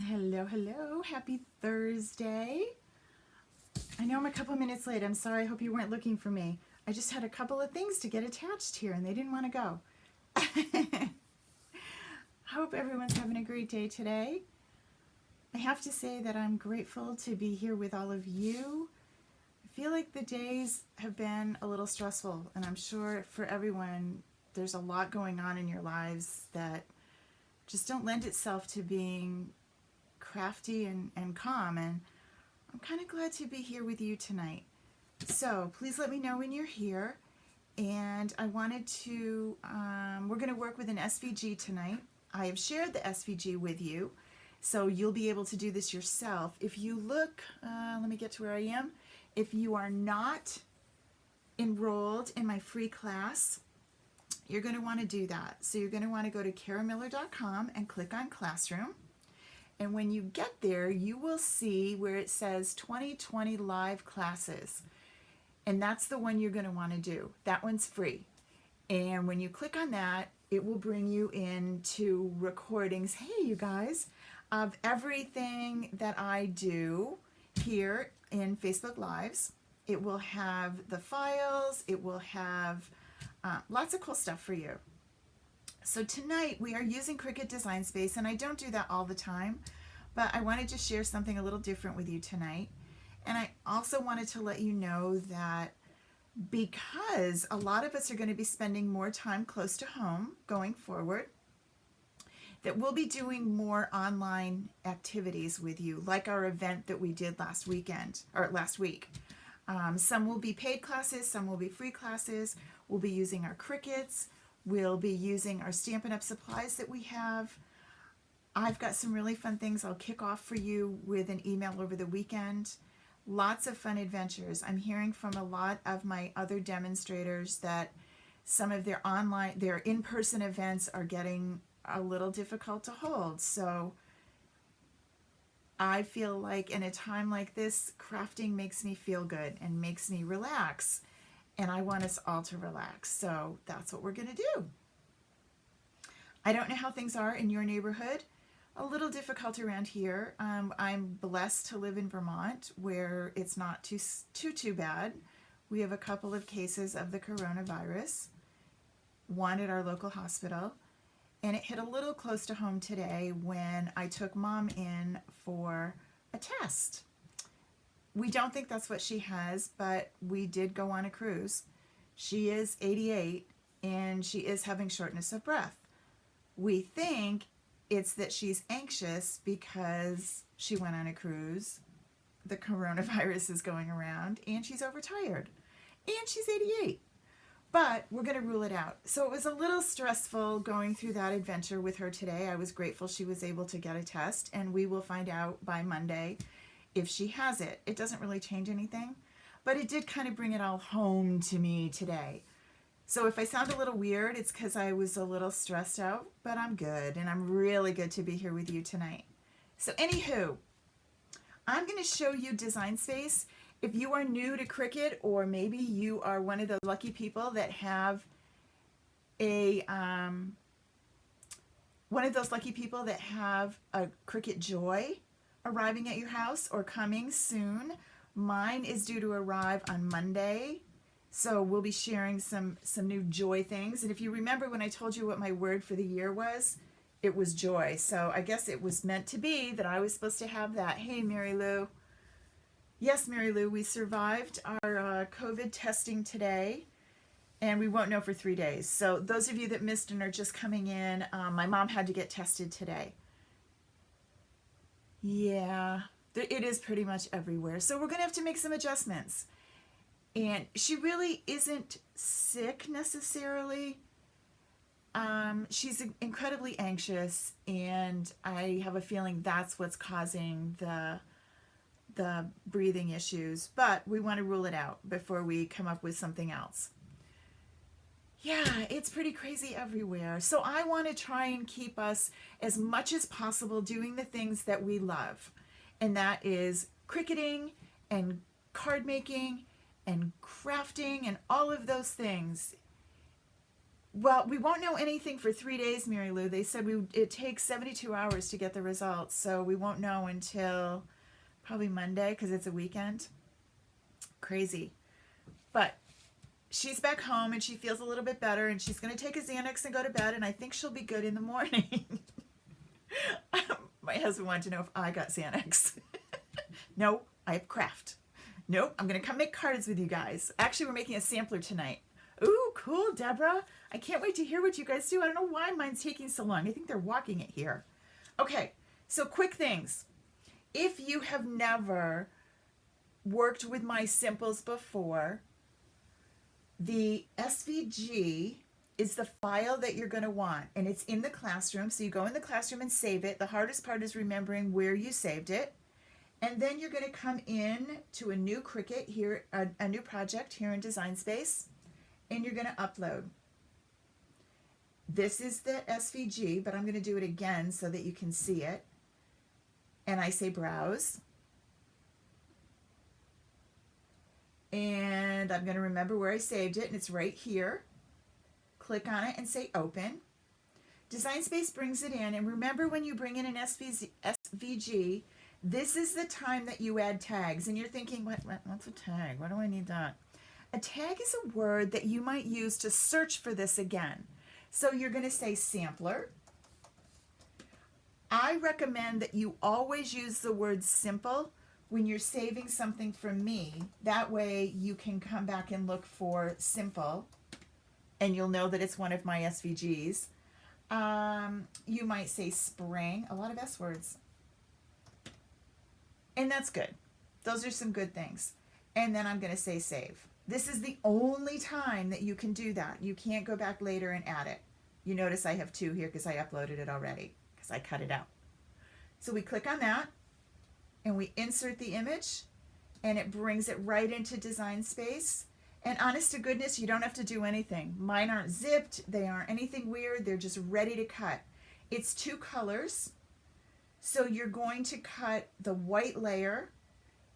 Hello, hello. Happy Thursday. I know I'm a couple minutes late. I'm sorry. I hope you weren't looking for me. I just had a couple of things to get attached here and they didn't want to go. Hope everyone's having a great day today. I have to say that I'm grateful to be here with all of you. I feel like the days have been a little stressful, and I'm sure for everyone there's a lot going on in your lives that just don't lend itself to being crafty and calm, and I'm kind of glad to be here with you tonight. So please let me know when you're here. And I wanted to, we're going to work with an SVG tonight. I have shared the SVG with you, so you'll be able to do this yourself. If you look, let me get to where I am. If you are not enrolled in my free class, you're going to want to do that. So you're going to want to go to karamiller.com and click on Classroom. And when you get there, you will see where it says 2020 live classes. And that's the one you're going to want to do. That one's free. And when you click on that, it will bring you into recordings, hey you guys, of everything that I do here in Facebook Lives. It will have the files. It will have lots of cool stuff for you. So tonight we are using Cricut Design Space, and I don't do that all the time, but I wanted to share something a little different with you tonight. And I also wanted to let you know that because a lot of us are going to be spending more time close to home going forward, that we'll be doing more online activities with you, like our event that we did last week. Some will be paid classes, some will be free classes. We'll be using our Cricuts. We'll be using our Stampin' Up! Supplies that we have. I've got some really fun things I'll kick off for you with an email over the weekend. Lots of fun adventures. I'm hearing from a lot of my other demonstrators that some of their in-person events are getting a little difficult to hold. So I feel like in a time like this, crafting makes me feel good and makes me relax. And I want us all to relax. So that's what we're going to do. I don't know how things are in your neighborhood. A little difficult around here. I'm blessed to live in Vermont, where it's not too bad. We have a couple of cases of the coronavirus, one at our local hospital, and it hit a little close to home today when I took Mom in for a test. We don't think that's what she has, but we did go on a cruise. She is 88 and she is having shortness of breath. We think it's that she's anxious because she went on a cruise, the coronavirus is going around, and she's overtired. And she's 88. But we're going to rule it out. So it was a little stressful going through that adventure with her today. I was grateful she was able to get a test, and we will find out by Monday if she has it. It doesn't really change anything, but it did kind of bring it all home to me today. So if I sound a little weird, it's because I was a little stressed out, but I'm good, and I'm really good to be here with you tonight. So anywho, I'm going to show you Design Space. If you are new to Cricut, or maybe you are one of the lucky people that have a Cricut Joy arriving at your house or coming soon. Mine is due to arrive on Monday, so we'll be sharing some new joy things. And if you remember when I told you what my word for the year was, it was joy. So I guess it was meant to be that I was supposed to have that. Hey, Mary Lou. Yes, Mary Lou, we survived our COVID testing today, and we won't know for 3 days. So those of you that missed and are just coming in, my mom had to get tested today. Yeah, it is pretty much everywhere. So we're going to have to make some adjustments. And she really isn't sick necessarily. She's incredibly anxious, and I have a feeling that's what's causing the breathing issues. But we want to rule it out before we come up with something else. Yeah, it's pretty crazy everywhere. So I want to try and keep us as much as possible doing the things that we love. And that is cricketing and card making and crafting and all of those things. Well, we won't know anything for 3 days, Mary Lou. They said it takes 72 hours to get the results, so we won't know until probably Monday because it's a weekend. Crazy. But she's back home and she feels a little bit better, and she's going to take a Xanax and go to bed, and I think she'll be good in the morning. My husband wanted to know if I got Xanax. No, I have craft. Nope, I'm going to come make cards with you guys. Actually, we're making a sampler tonight. Ooh, cool, Deborah. I can't wait to hear what you guys do. I don't know why mine's taking so long. I think they're walking it here. Okay, so quick things. If you have never worked with my simples before, the SVG is the file that you're going to want, and it's in the classroom. So you go in the classroom and save it. The hardest part is remembering where you saved it. And then you're going to come in to a new Cricut here, a new project here in Design Space, and you're going to upload. This is the SVG, but I'm going to do it again so that you can see it. And I say browse. And I'm going to remember where I saved it, and it's right here. Click on it and say open. Design Space brings it in, and remember when you bring in an SVG, this is the time that you add tags. And you're thinking, what's a tag? Why do I need that? A tag is a word that you might use to search for this again. So you're going to say sampler. I recommend that you always use the word simple when you're saving something from me. That way you can come back and look for simple, and you'll know that it's one of my SVGs. You might say spring, a lot of S words. And that's good. Those are some good things. And then I'm going to say save. This is the only time that you can do that. You can't go back later and add it. You notice I have 2 here because I uploaded it already because I cut it out. So we click on that and we insert the image, and it brings it right into Design Space. And honest to goodness, you don't have to do anything. Mine aren't zipped. They aren't anything weird. They're just ready to cut. It's 2 colors. So you're going to cut the white layer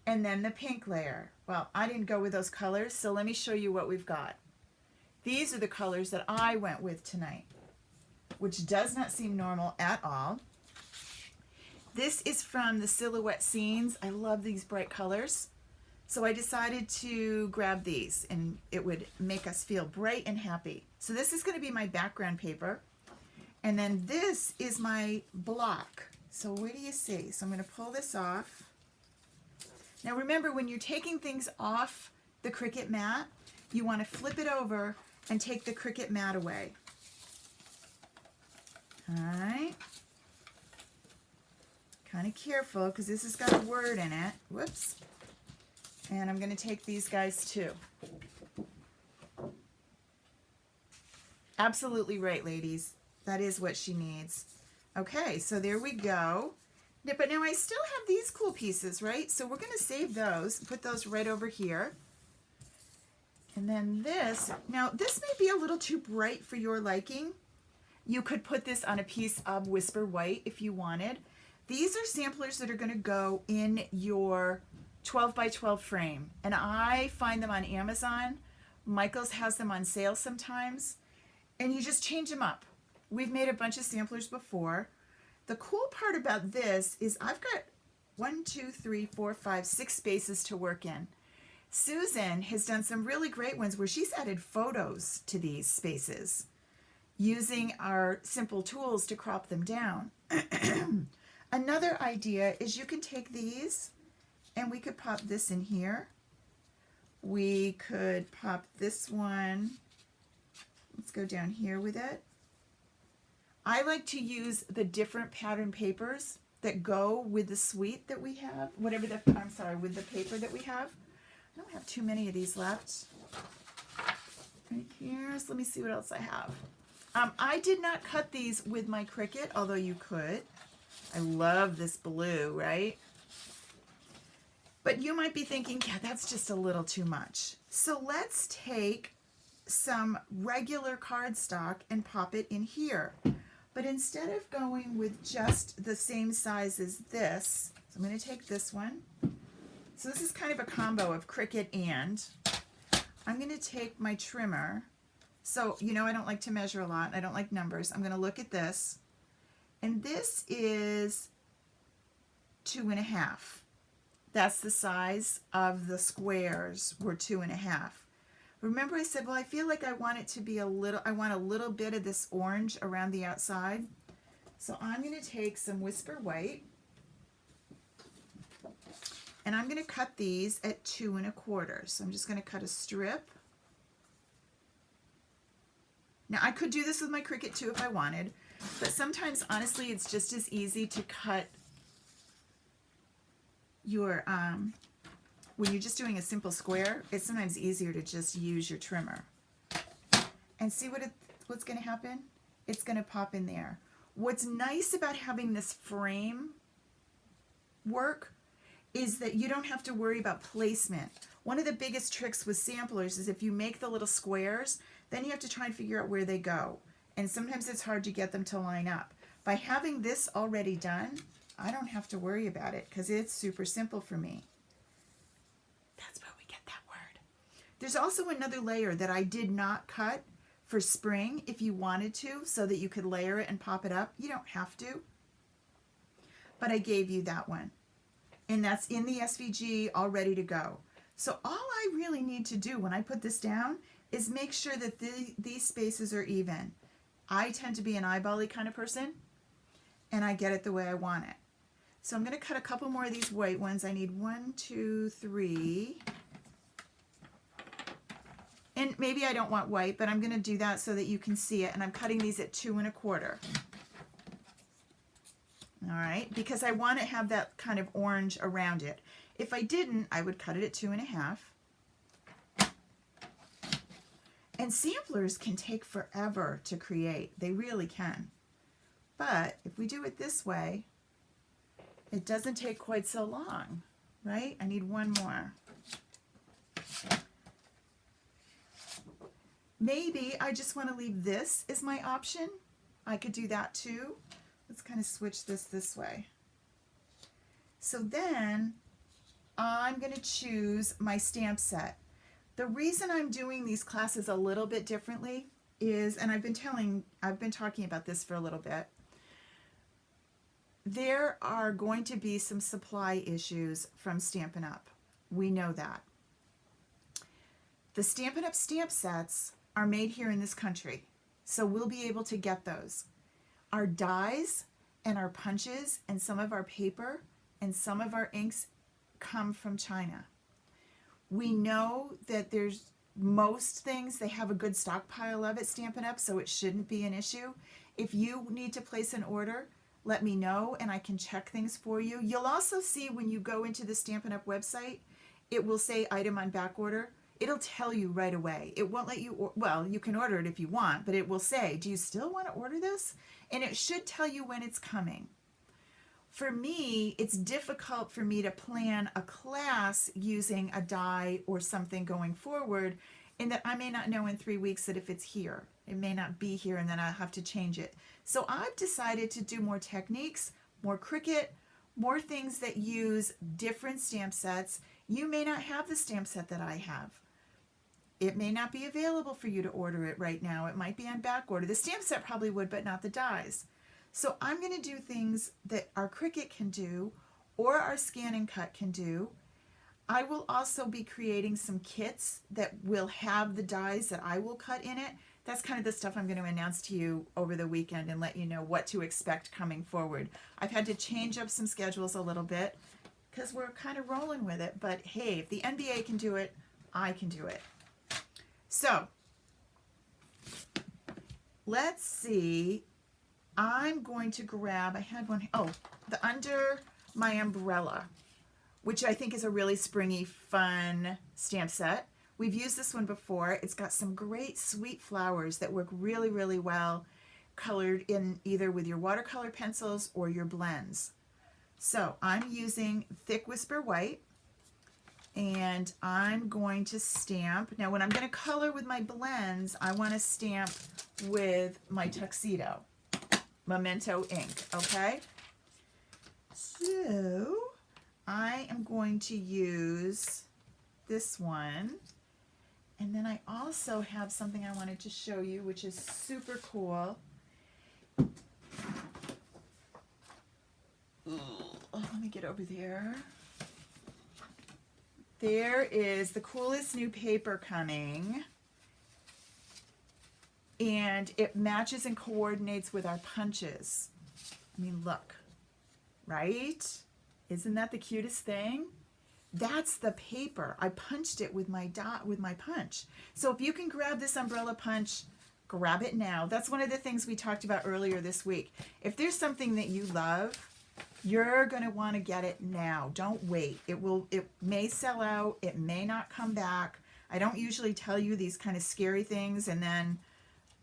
and then the pink layer. Well, I didn't go with those colors, so let me show you what we've got. These are the colors that I went with tonight, which does not seem normal at all. This is from the Silhouette Scenes. I love these bright colors. So I decided to grab these, and it would make us feel bright and happy. So this is going to be my background paper. And then this is my block. So where do you see? So I'm going to pull this off. Now remember, when you're taking things off the Cricut mat, you want to flip it over and take the Cricut mat away. All right. Kind of careful because this has got a word in it. Whoops. And I'm going to take these guys too. Absolutely right, ladies. That is what she needs. Okay, so there we go. But now I still have these cool pieces, right? So we're going to save those, put those right over here. And then this, now this may be a little too bright for your liking. You could put this on a piece of Whisper White if you wanted. These are samplers that are going to go in your 12 by 12 frame. And I find them on Amazon. Michael's has them on sale sometimes. And you just change them up. We've made a bunch of samplers before. The cool part about this is I've got 6 spaces to work in. Susan has done some really great ones where she's added photos to these spaces using our simple tools to crop them down. Another idea is you can take these and we could pop this in here. We could pop this one. Let's go down here with it. I like to use the different pattern papers that go with the suite that we have, with the paper that we have. I don't have too many of these left. Right here, so let me see what else I have. I did not cut these with my Cricut, although you could. I love this blue, right? But you might be thinking, yeah, that's just a little too much. So let's take some regular cardstock and pop it in here. But instead of going with just the same size as this, so I'm going to take this one. So this is kind of a combo of Cricut and I'm going to take my trimmer. So, you know, I don't like to measure a lot. I don't like numbers. I'm going to look at this. And this is 2.5. That's the size of the squares were 2.5. Remember I said, well, I feel like I want it to be I want a little bit of this orange around the outside. So I'm going to take some Whisper White and I'm going to cut these at 2.25. So I'm just going to cut a strip. Now I could do this with my Cricut too if I wanted, but sometimes honestly it's just as easy to cut your, when you're just doing a simple square, it's sometimes easier to just use your trimmer. And see what's going to happen? It's going to pop in there. What's nice about having this frame work is that you don't have to worry about placement. One of the biggest tricks with samplers is if you make the little squares, then you have to try and figure out where they go. And sometimes it's hard to get them to line up. By having this already done, I don't have to worry about it because it's super simple for me. That's where we get that word. There's also another layer that I did not cut for spring if you wanted to, so that you could layer it and pop it up. You don't have to, but I gave you that one. And that's in the SVG all ready to go. So all I really need to do when I put this down is make sure that these spaces are even. I tend to be an eyeball-y kind of person, and I get it the way I want it. So I'm going to cut a couple more of these white ones. I need 1, 2, 3. And maybe I don't want white, but I'm going to do that so that you can see it. And I'm cutting these at 2.25. All right, because I want to have that kind of orange around it. If I didn't, I would cut it at 2.5. And samplers can take forever to create. They really can. But if we do it this way, it doesn't take quite so long, right? I need one more. Maybe I just want to leave this as my option. I could do that too. Let's kind of switch this way. So then I'm going to choose my stamp set. The reason I'm doing these classes a little bit differently is, and I've been talking about this for a little bit, there are going to be some supply issues from Stampin' Up. We know that. The Stampin' Up stamp sets are made here in this country, so we'll be able to get those. Our dies and our punches and some of our paper and some of our inks come from China. We know that there's most things, they have a good stockpile of it, Stampin' Up, so it shouldn't be an issue. If you need to place an order, let me know and I can check things for you. You'll also see when you go into the Stampin' Up website, it will say item on back order. It'll tell you right away. It won't let you, well, you can order it if you want, but it will say, do you still want to order this? And it should tell you when it's coming. For me, it's difficult for me to plan a class using a die or something going forward, in that I may not know in 3 weeks that if it's here. It may not be here and then I'll have to change it. So I've decided to do more techniques, more Cricut, more things that use different stamp sets. You may not have the stamp set that I have. It may not be available for you to order it right now. It might be on back order. The stamp set probably would, but not the dies. So I'm going to do things that our Cricut can do or our Scan and Cut can do. I will also be creating some kits that will have the dies that I will cut in it. That's kind of the stuff I'm going to announce to you over the weekend and let you know what to expect coming forward. I've had to change up some schedules a little bit because we're kind of rolling with it. But hey, if the NBA can do it, I can do it. So let's see. I'm going to grab, I had one, oh, the under my umbrella, which I think is a really springy, fun stamp set. We've used this one before. It's got some great sweet flowers that work really, really well colored in either with your watercolor pencils or your blends. So I'm using thick Whisper White and I'm going to stamp. Now when I'm going to color with my blends, I want to stamp with my Tuxedo Memento ink, okay? So I am going to use this one And then I also have something I wanted to show you, which is super cool. Let me get over there. There is the coolest new paper coming. And it matches and coordinates with our punches. I mean, look, right? Isn't that the cutest thing? That's the paper. I punched it with my punch. So if you can grab this umbrella punch, grab it now. That's one of the things we talked about earlier this week. If there's something that you love, you're going to want to get it now. Don't wait. It may sell out. It may not come back. I don't usually tell you these kind of scary things, and then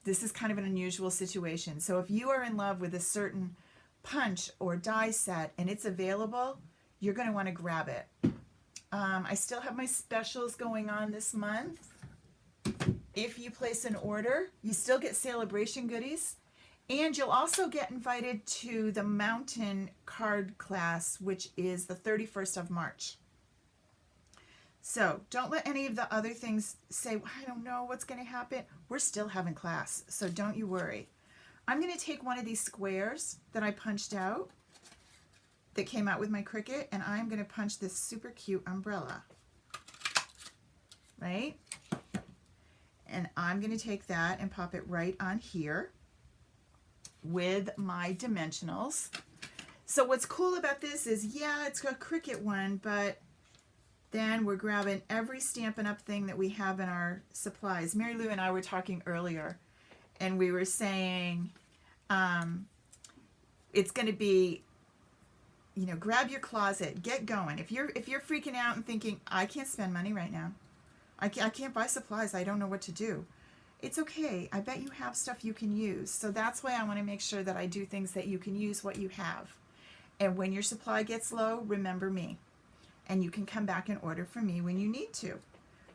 this is kind of an unusual situation. So if you are in love with a certain punch or die set and it's available, you're going to want to grab it. I still have my specials going on this month. If you place an order, you still get celebration goodies, and you'll also get invited to the mountain card class, which is the 31st of March. So don't let any of the other things say, well, I don't know what's going to happen. We're still having class, so don't you worry. I'm going to take one of these squares that I punched out that came out with my Cricut, and I'm going to punch this super cute umbrella, right? And I'm going to take that and pop it right on here with my dimensionals. So what's cool about this is, yeah, it's a Cricut one, but then we're grabbing every Stampin' Up thing that we have in our supplies. Mary Lou and I were talking earlier, and we were saying it's going to be, you know, grab your closet, get going. If you're freaking out and thinking, I can't spend money right now, I can't buy supplies, I don't know what to do, it's okay. I bet you have stuff you can use. So that's why I want to make sure that I do things that you can use what you have. And when your supply gets low, remember me. And you can come back and order from me when you need to.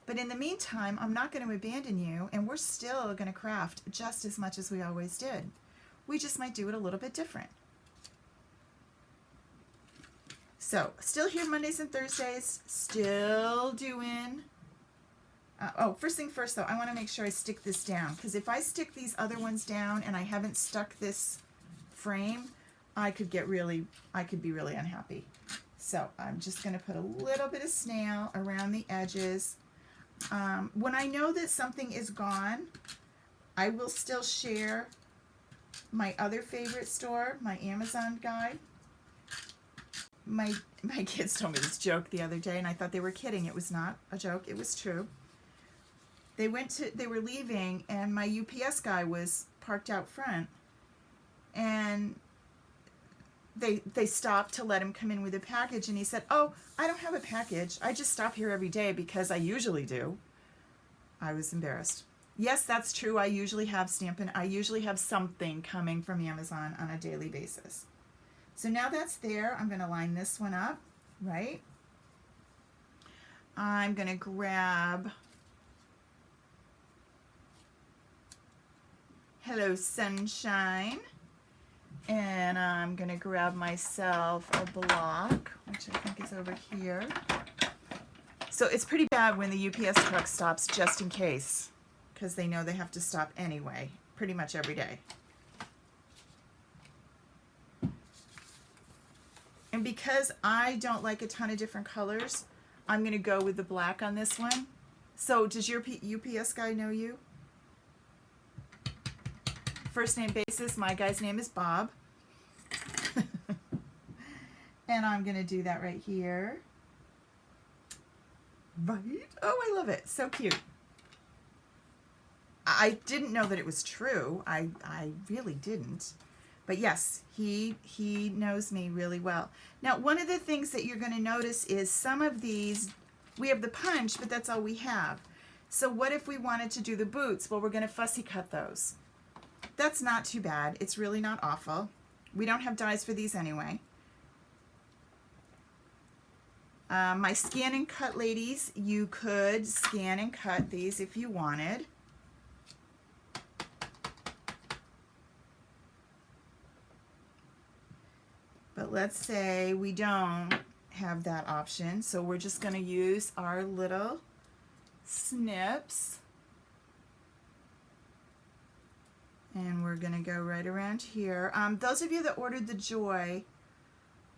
But in the meantime, I'm not going to abandon you, and we're still going to craft just as much as we always did. We just might do it a little bit different. So, still here Mondays and Thursdays, still doing... first thing first though, I want to make sure I stick this down, because if I stick these other ones down and I haven't stuck this frame, I could be really unhappy. So I'm just going to put a little bit of snail around the edges. When I know that something is gone, I will still share my other favorite store, my Amazon guide. My kids told me this joke the other day, and I thought they were kidding. It was not a joke. It was true. They were leaving, and my UPS guy was parked out front, and they stopped to let him come in with a package, and he said, "Oh, I don't have a package. I just stop here every day because I usually do." I was embarrassed. Yes, that's true. I usually have something coming from Amazon on a daily basis. So now that's there. I'm going to line this one up, right? I'm going to grab Hello Sunshine, and I'm going to grab myself a block, which I think is over here. So it's pretty bad when the UPS truck stops just in case, because they know they have to stop anyway, pretty much every day. And because I don't like a ton of different colors, I'm going to go with the black on this one. So does your UPS guy know you? First name basis, my guy's name is Bob. And I'm going to do that right here. Right? Oh, I love it. So cute. I didn't know that it was true. I really didn't. But yes, he knows me really well. Now, one of the things that you're going to notice is some of these, we have the punch, but that's all we have. So what if we wanted to do the boots? Well, we're going to fussy cut those. That's not too bad. It's really not awful. We don't have dies for these anyway. My scan and cut ladies, you could scan and cut these if you wanted. But let's say we don't have that option, so we're just going to use our little snips. And we're going to go right around here. Those of you that ordered the Joy,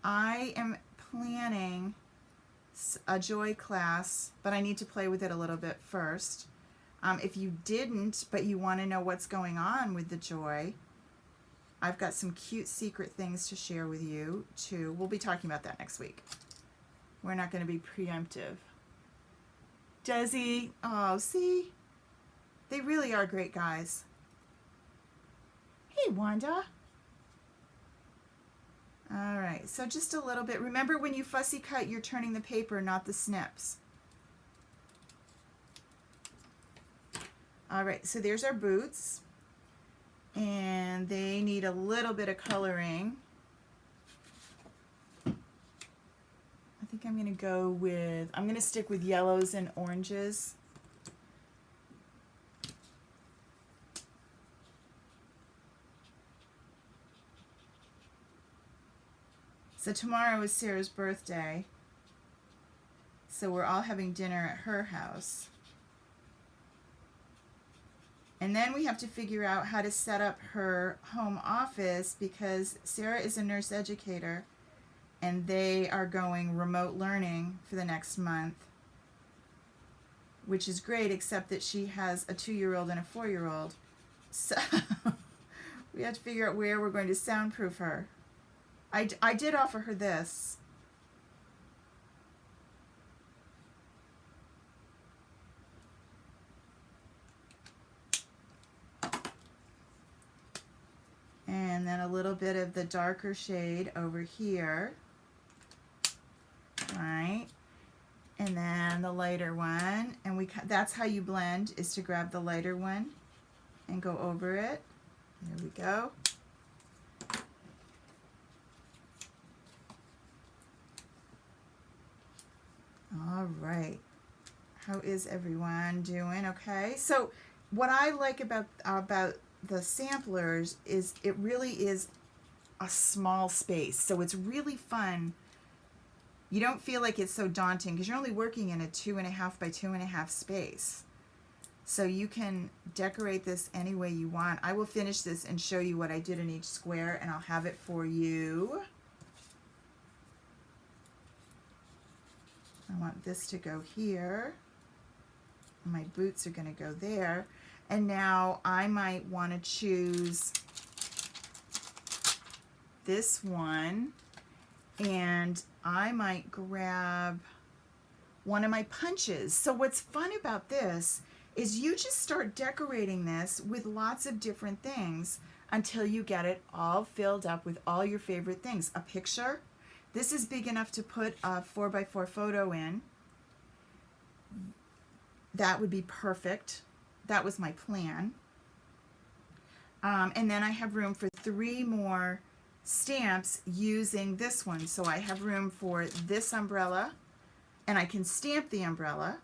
I am planning a Joy class, but I need to play with it a little bit first. If you didn't, but you want to know what's going on with the Joy, I've got some cute secret things to share with you too. We'll be talking about that next week. We're not going to be preemptive. Desi, oh, see? They really are great guys. Hey, Wanda. All right, so just a little bit. Remember, when you fussy cut, you're turning the paper, not the snips. All right, so there's our boots. And they need a little bit of coloring. I think I'm going to go with, I'm going to stick with yellows and oranges. So tomorrow is Sarah's birthday. So we're all having dinner at her house. And then we have to figure out how to set up her home office because Sarah is a nurse educator and they are going remote learning for the next month, which is great, except that she has a 2-year-old and a 4-year-old. So we have to figure out where we're going to soundproof her. I did offer her this. And then a little bit of the darker shade over here, right? And then the lighter one, and that's how you blend, is to grab the lighter one and go over it. There we go. All right. How is everyone doing? Okay. So what I like about the samplers is it really is a small space. So it's really fun. You don't feel like it's so daunting because you're only working in a 2.5 by 2.5 space. So you can decorate this any way you want. I will finish this and show you what I did in each square, and I'll have it for you. I want this to go here. My boots are going to go there. And now I might want to choose this one, and I might grab one of my punches. So what's fun about this is you just start decorating this with lots of different things until you get it all filled up with all your favorite things. A picture. This is big enough to put a 4x4 photo in. That would be perfect. That was my plan. And then I have room for 3 more stamps using this one. So I have room for this umbrella, and I can stamp the umbrella.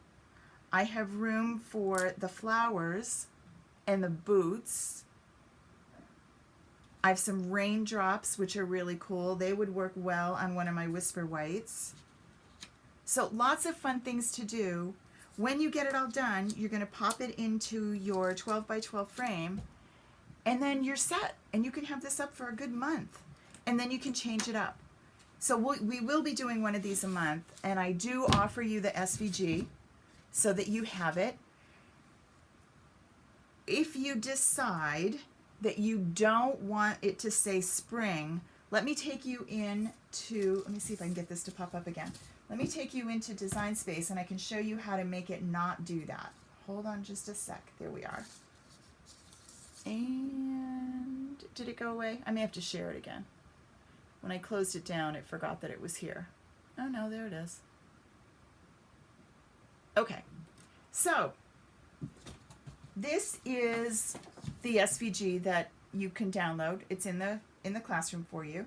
I have room for the flowers and the boots. I have some raindrops, which are really cool. They would work well on one of my Whisper Whites. So lots of fun things to do. When you get it all done, you're going to pop it into your 12 by 12 frame, and then you're set. And you can have this up for a good month. And then you can change it up. So we will be doing one of these a month, and I do offer you the SVG so that you have it. If you decide that you don't want it to say spring, let me take you into, let me see if I can get this to pop up again. Let me take you into Design Space, and I can show you how to make it not do that. Hold on just a sec. There we are. And did it go away? I may have to share it again. When I closed it down, it forgot that it was here. Oh no, there it is. Okay, so this is the SVG that you can download. It's in the classroom for you.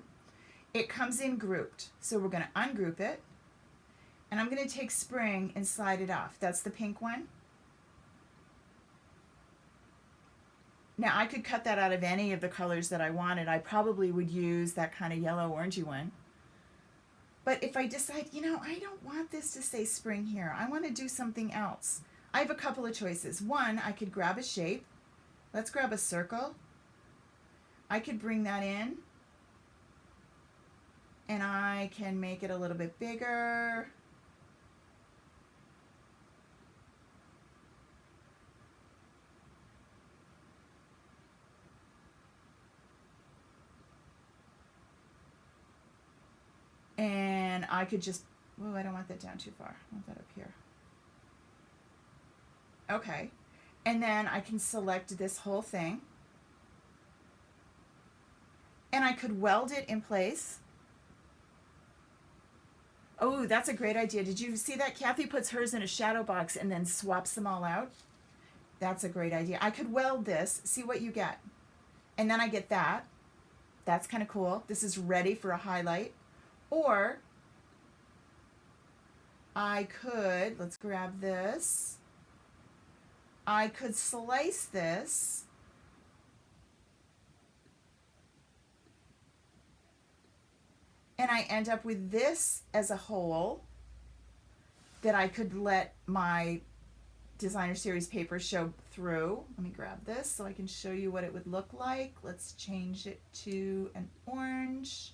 It comes in grouped. So we're going to ungroup it. And I'm going to take spring and slide it off. That's the pink one. Now I could cut that out of any of the colors that I wanted. I probably would use that kind of yellow orangey one. But if I decide, you know, I don't want this to say spring here. I want to do something else. I have a couple of choices. One, I could grab a shape. Let's grab a circle. I could bring that in and I can make it a little bit bigger. And I could just, oh, I don't want that down too far. I want that up here. Okay. And then I can select this whole thing. And I could weld it in place. Oh, that's a great idea. Did you see that? Kathy puts hers in a shadow box and then swaps them all out. That's a great idea. I could weld this, see what you get. And then I get that. That's kind of cool. This is ready for a highlight. Or I could, let's grab this. I could slice this. And I end up with this as a whole that I could let my designer series paper show through. Let me grab this so I can show you what it would look like. Let's change it to an orange.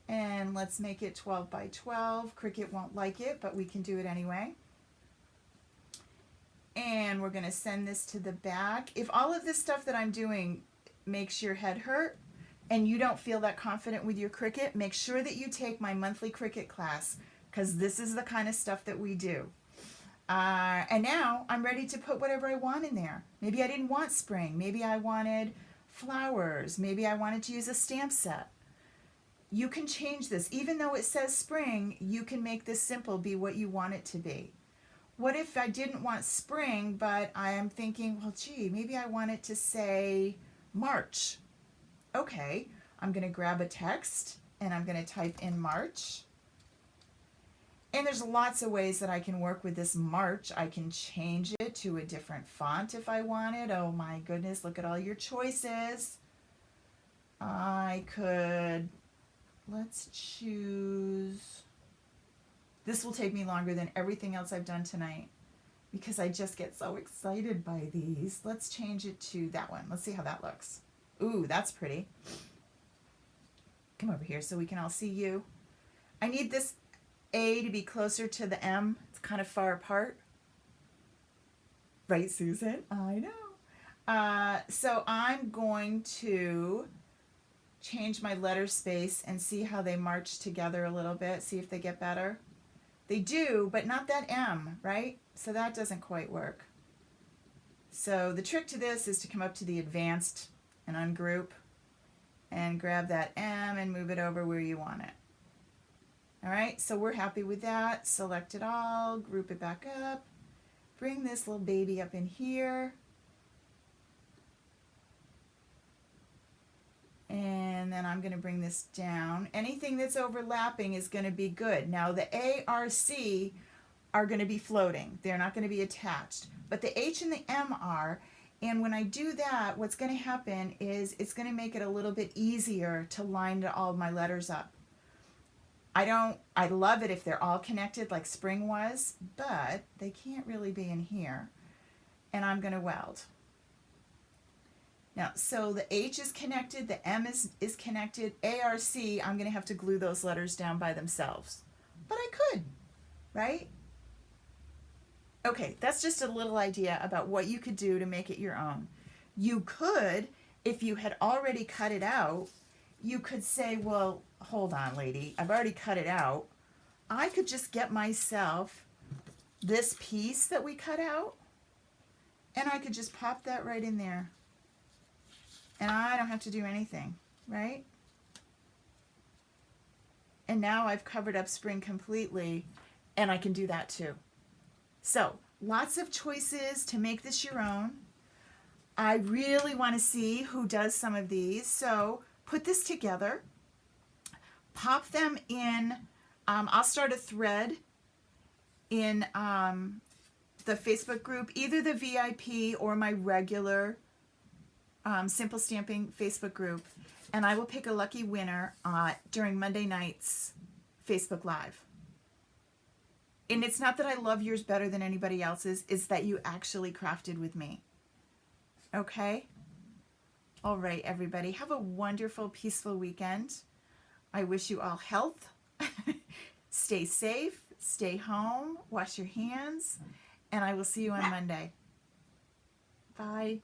And let's make it 12 by 12. Cricut won't like it, but we can do it anyway. And we're going to send this to the back. If all of this stuff that I'm doing makes your head hurt and you don't feel that confident with your Cricut, make sure that you take my monthly Cricut class, because this is the kind of stuff that we do. And now I'm ready to put whatever I want in there. Maybe I didn't want spring. Maybe I wanted flowers. Maybe I wanted to use a stamp set. You can change this. Even though it says spring, you can make this simple be what you want it to be. What if I didn't want spring, but I am thinking, well, gee, maybe I want it to say March. Okay, I'm going to grab a text and I'm going to type in March. And there's lots of ways that I can work with this March. I can change it to a different font if I wanted. Oh my goodness, look at all your choices. I could, let's choose, this will take me longer than everything else I've done tonight because I just get so excited by these. Let's change it to that one. Let's see how that looks. Ooh, that's pretty. Come over here so we can all see you. I need this A to be closer to the M. It's kind of far apart. Right, Susan? I know. So I'm going to change my letter space and see how they march together a little bit, see if they get better. They do, but not that M, right? So that doesn't quite work. So the trick to this is to come up to the advanced and ungroup and grab that M and move it over where you want it. All right, so we're happy with that. Select it all, group it back up, bring this little baby up in here. And then I'm going to bring this down. Anything that's overlapping is going to be good. Now the A, R, C are going to be floating. They're not going to be attached. But the H and the M are. And when I do that, what's going to happen is it's going to make it a little bit easier to line all my letters up. I love it if they're all connected like spring was, but they can't really be in here. And I'm going to weld. Now, so the H is connected, the M is connected, A, R, C, I'm going to have to glue those letters down by themselves. But I could, right? Okay, that's just a little idea about what you could do to make it your own. You could, if you had already cut it out, you could say, well, hold on, lady, I've already cut it out. I could just get myself this piece that we cut out, and I could just pop that right in there. And I don't have to do anything, right? And now I've covered up spring completely, and I can do that too. So, lots of choices to make this your own. I really want to see who does some of these. So, put this together, pop them in. I'll start a thread in the Facebook group, either the VIP or my regular Simple Stamping Facebook group, and I will pick a lucky winner during Monday night's Facebook Live. And it's not that I love yours better than anybody else's, it's that you actually crafted with me. Okay? All right, everybody. Have a wonderful, peaceful weekend. I wish you all health. Stay safe, stay home, wash your hands, and I will see you on Monday. Bye.